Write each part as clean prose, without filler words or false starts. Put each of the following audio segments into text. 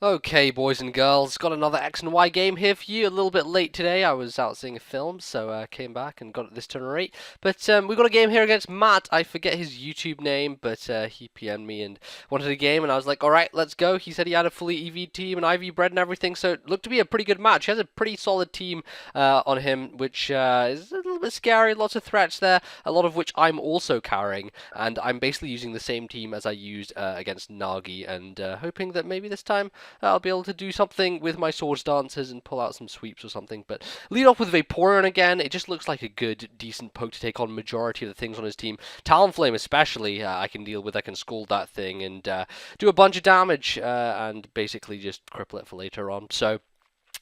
Okay, boys and girls, got another X and Y game here for you. A little bit late today. I was out seeing a film, so came back and got it this turn rate. But we got a game here against Matt. I forget his YouTube name, but he PM'd me and wanted a game, and I was like, all right, let's go. He said he had a fully EV team and IV bred and everything, so it looked to be a pretty good match. He has a pretty solid team on him, which is a little bit scary. Lots of threats there, a lot of which I'm also carrying, and I'm basically using the same team as I used against Nagi, and hoping that maybe this time I'll be able to do something with my swords dances and pull out some sweeps or something. But lead off with Vaporeon again. It just looks like a good, decent poke to take on majority of the things on his team. Talonflame especially, I can deal with. I can scald that thing and do a bunch of damage and basically just cripple it for later on. So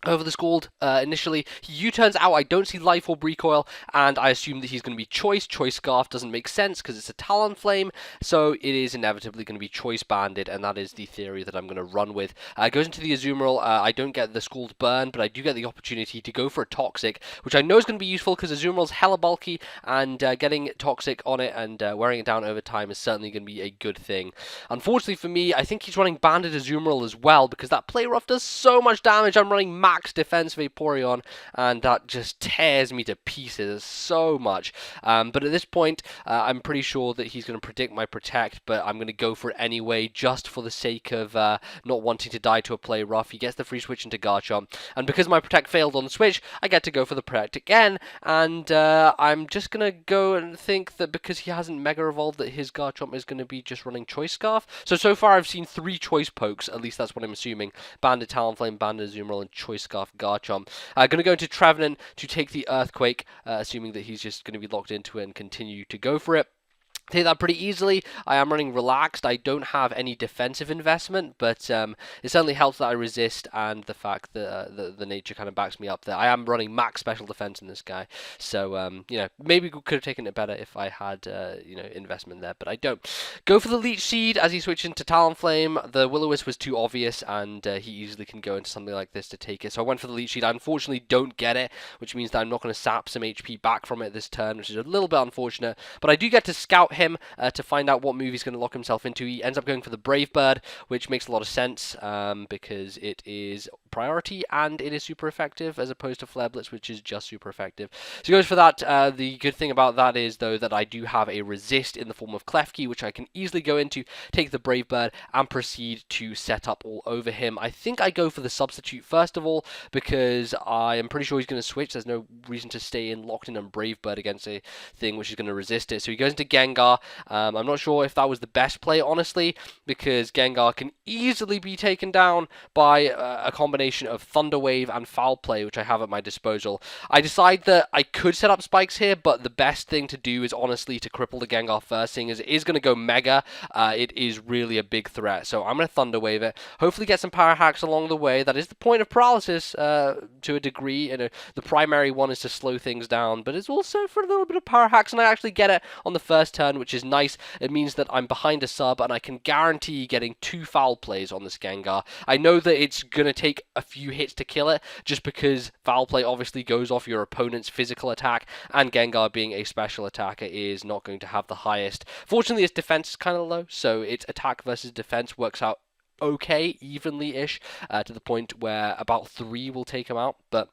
over the Scald, initially, he U-turns out, I don't see Life Orb recoil, and I assume that he's going to be Choice. Choice Scarf doesn't make sense because it's a Talonflame, so it is inevitably going to be Choice Banded, and that is the theory that I'm going to run with. Goes into the Azumarill, I don't get the Scald burn, but I do get the opportunity to go for a Toxic, which I know is going to be useful because Azumarill's hella bulky, and getting Toxic on it and wearing it down over time is certainly going to be a good thing. Unfortunately for me, I think he's running Banded Azumarill as well, because that Play Rough does so much damage. I'm running max defense Vaporeon, and that just tears me to pieces so much. But at this point, I'm pretty sure that he's going to predict my Protect, but I'm going to go for it anyway, just for the sake of not wanting to die to a Play Rough. He gets the free switch into Garchomp, and because my Protect failed on the switch, I get to go for the Protect again, and I'm just going to go and think that because he hasn't Mega Evolved, that his Garchomp is going to be just running Choice Scarf. So far I've seen 3 Choice Pokes, at least that's what I'm assuming. Banded Talonflame, Banded Azumarill, and Choice Scarf Garchomp. Going to go into Trevenant to take the Earthquake, assuming that he's just going to be locked into it and continue to go for it. Take that pretty easily. I am running relaxed. I don't have any defensive investment, but it certainly helps that I resist, and the fact that the nature kind of backs me up there. I am running max special defense in this guy, so maybe we could have taken it better if I had investment there, but I don't. Go for the Leech Seed as he switched into Talonflame. The Will-O-Wisp was too obvious, and he easily can go into something like this to take it. So I went for the Leech Seed. I unfortunately don't get it, which means that I'm not going to sap some HP back from it this turn, which is a little bit unfortunate. But I do get to scout him to find out what move he's going to lock himself into. He ends up going for the Brave Bird, which makes a lot of sense because it is priority and it is super effective as opposed to Flare Blitz, which is just super effective. So he goes for that. The good thing about that is, though, that I do have a resist in the form of Klefki, which I can easily go into, take the Brave Bird, and proceed to set up all over him. I think I go for the Substitute first of all because I am pretty sure he's going to switch. There's no reason to stay in locked in on Brave Bird against a thing which is going to resist it. So he goes into Gengar. I'm not sure if that was the best play, honestly, because Gengar can easily be taken down by a combination of Thunder Wave and Foul Play, which I have at my disposal. I decide that I could set up spikes here, but the best thing to do is honestly to cripple the Gengar first, seeing as it is going to go Mega. It is really a big threat, so I'm going to Thunder Wave it. Hopefully get some power hacks along the way. That is the point of paralysis to a degree. The primary one is to slow things down, but it's also for a little bit of power hacks, and I actually get it on the first turn, which is nice. It means that I'm behind a sub, and I can guarantee getting 2 foul plays on this Gengar. I know that it's going to take a few hits to kill it, just because foul play obviously goes off your opponent's physical attack, and Gengar being a special attacker is not going to have the highest. Fortunately, its defense is kind of low, so its attack versus defense works out okay, evenly-ish, to the point where about 3 will take him out, but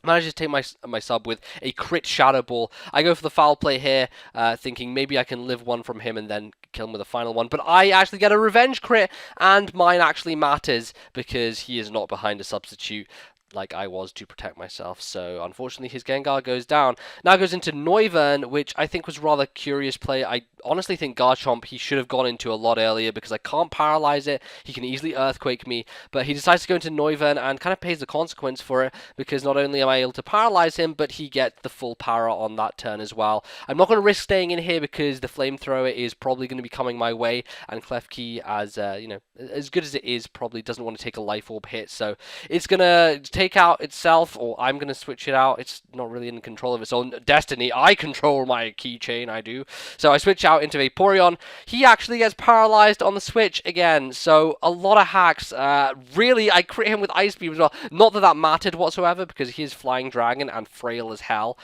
manages to take my sub with a crit Shadow Ball. I go for the foul play here, thinking maybe I can live one from him and then kill him with a final one. But I actually get a revenge crit, and mine actually matters because he is not behind a substitute like I was to protect myself. So unfortunately his Gengar goes down. Now goes into Noivern, which I think was rather curious play. I honestly think Garchomp he should have gone into a lot earlier because I can't paralyze it. He can easily Earthquake me, but he decides to go into Noivern and kind of pays the consequence for it because not only am I able to paralyze him, but he gets the full para on that turn as well. I'm not going to risk staying in here because the Flamethrower is probably going to be coming my way, and Klefki, as as good as it is, probably doesn't want to take a Life Orb hit, so it's going to take take out itself, or I'm going to switch it out. It's not really in control of its own destiny. I control my keychain, I do. So I switch out into Vaporeon. He actually gets paralyzed on the switch again. So a lot of hacks. Really, I crit him with Ice Beam as well. Not that that mattered whatsoever, because he is Flying Dragon and frail as hell.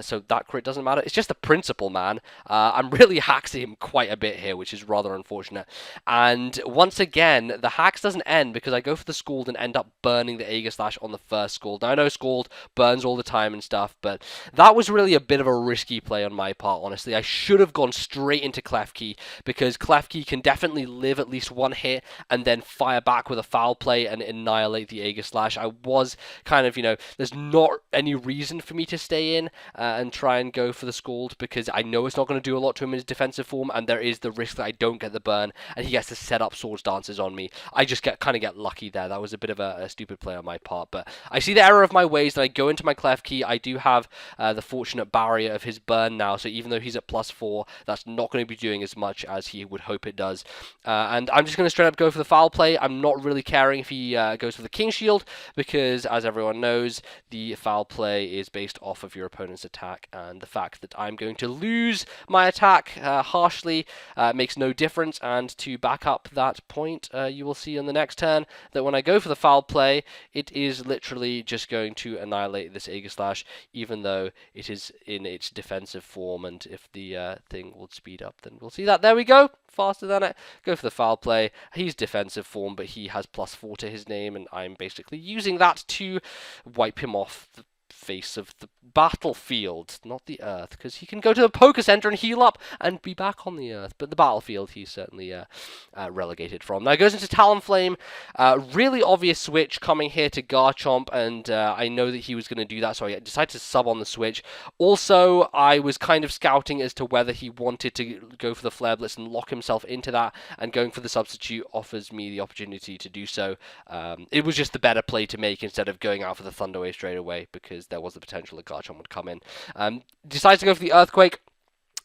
So that crit doesn't matter. It's just the principle, man. I'm really hacking him quite a bit here, which is rather unfortunate. And once again, the hacks doesn't end because I go for the Scald and end up burning the Aegislash on the first Scald. Now, I know Scald burns all the time and stuff, but that was really a bit of a risky play on my part, honestly. I should have gone straight into Klefki, because Klefki can definitely live at least one hit and then fire back with a foul play and annihilate the Aegislash. I was kind of, there's not any reason for me to stay in and try and go for the Scald, because I know it's not going to do a lot to him in his defensive form, and there is the risk that I don't get the burn, and he gets to set up Swords Dances on me. I just kind of get lucky there. That was a bit of a stupid play on my part, but I see the error of my ways, and I go into my Klefki. I do have the fortunate barrier of his burn now, so even though he's at +4, that's not going to be doing as much as he would hope it does. And I'm just going to straight up go for the foul play. I'm not really caring if he goes for the King Shield, because as everyone knows, the foul play is based off of your opponent's attack, and the fact that I'm going to lose my attack harshly makes no difference. And to back up that point, you will see on the next turn that when I go for the foul play, it is literally just going to annihilate this Aegislash, even though it is in its defensive form. And if the thing will speed up, then we'll see that. There we go, faster than it. Go for the foul play. He's defensive form, but he has +4 to his name, and I'm basically using that to wipe him off the face of the battlefield, not the earth, because he can go to the Poké Center and heal up and be back on the earth, but the battlefield he's certainly relegated from. Now he goes into Talonflame. Really obvious switch coming here to Garchomp, and I know that he was going to do that, so I decided to sub on the switch. Also, I was kind of scouting as to whether he wanted to go for the Flare Blitz and lock himself into that, and going for the substitute offers me the opportunity to do so. It was just the better play to make instead of going out for the Thunder Wave straight away, because there was the potential that Garchomp would come in. Decides to go for the Earthquake.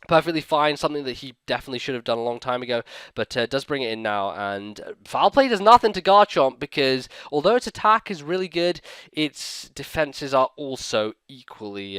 Perfectly fine, something that he definitely should have done a long time ago, but does bring it in now. And foul play does nothing to Garchomp, because although its attack is really good, its defenses are also equally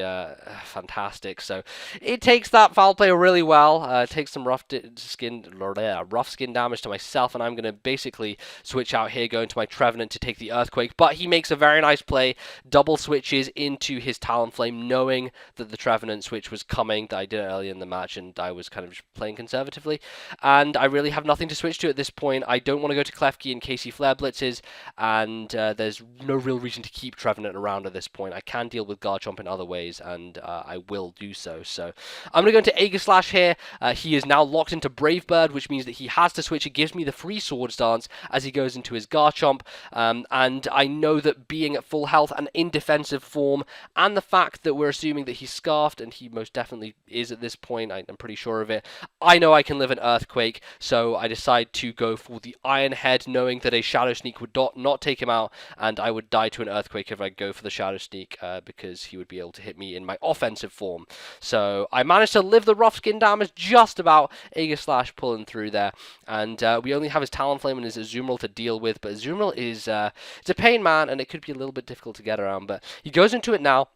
fantastic. So it takes that foul play really well. Takes some rough skin damage to myself, and I'm going to basically switch out here, go into my Trevenant to take the Earthquake. But he makes a very nice play, double switches into his Talonflame, knowing that the Trevenant switch was coming. That I did it earlier in the match, and I was kind of just playing conservatively, and I really have nothing to switch to at this point. I don't want to go to Klefki in case he Flare Blitzes, and there's no real reason to keep Trevenant around at this point. I can deal with Garchomp in other ways, and I will do so. So I'm going to go into Aegislash here. He is now locked into Brave Bird, which means that he has to switch. It gives me the free Swords Dance as he goes into his Garchomp, and I know that being at full health and in defensive form, and the fact that we're assuming that he's Scarfed, and he most definitely is at this point, I'm pretty sure of it, I know I can live an Earthquake, so I decide to go for the Iron Head, knowing that a Shadow Sneak would not take him out, and I would die to an Earthquake if I go for the Shadow Sneak, because he would be able to hit me in my offensive form. So I managed to live the rough skin damage just about. Aegislash pulling through there, and we only have his Talonflame and his Azumarill to deal with, but Azumarill is it's a pain, man, and it could be a little bit difficult to get around, but he goes into it now.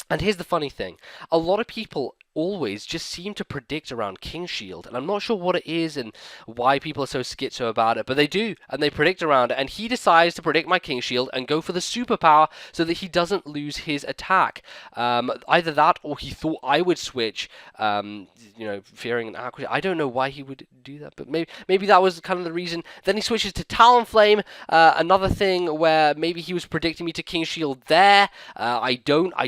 And here's the funny thing, a lot of people always just seem to predict around King Shield, and I'm not sure what it is and why people are so schizo about it, but they do, and they predict around it, and he decides to predict my King Shield and go for the superpower so that he doesn't lose his attack. Either that, or he thought I would switch, fearing an accuracy. I don't know why he would do that, but maybe that was kind of the reason. Then he switches to Talonflame, another thing where maybe he was predicting me to King Shield there. I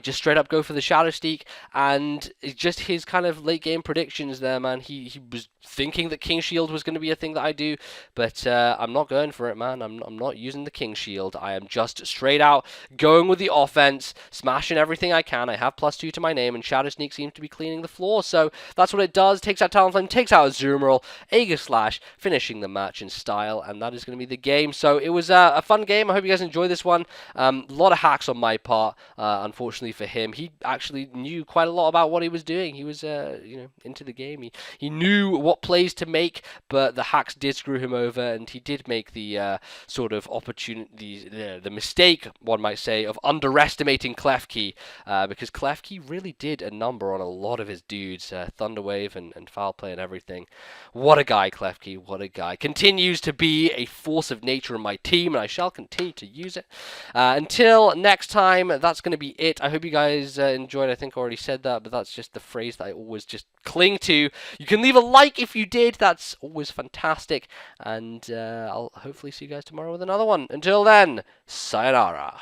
just straight up go for the Shadow Sneak, and it's just his kind of late game predictions there, man. He was thinking that King Shield was going to be a thing that I do, but I'm not going for it, man. I'm not using the King Shield. I am just straight out going with the offense, smashing everything I can. I have +2 to my name, and Shadow Sneak seems to be cleaning the floor, so that's what it does. Takes out Talonflame, takes out Azumarill, Aegislash, finishing the match in style, and that is going to be the game. So it was a fun game. I hope you guys enjoyed this one. A lot of hacks on my part, unfortunately for him. He actually knew quite a lot about what he was doing. doing. He was, into the game. He knew what plays to make, but the hacks did screw him over, and he did make the sort of opportunity, the mistake, one might say, of underestimating Klefki, because Klefki really did a number on a lot of his dudes, Thunderwave and Foul Play and everything. What a guy, Klefki, what a guy. Continues to be a force of nature in my team, and I shall continue to use it. Until next time, that's going to be it. I hope you guys enjoyed. I think I already said that, but that's just the phrase that I always just cling to. You can leave a like if you did. That's always fantastic. And I'll hopefully see you guys tomorrow with another one. Until then, sayonara.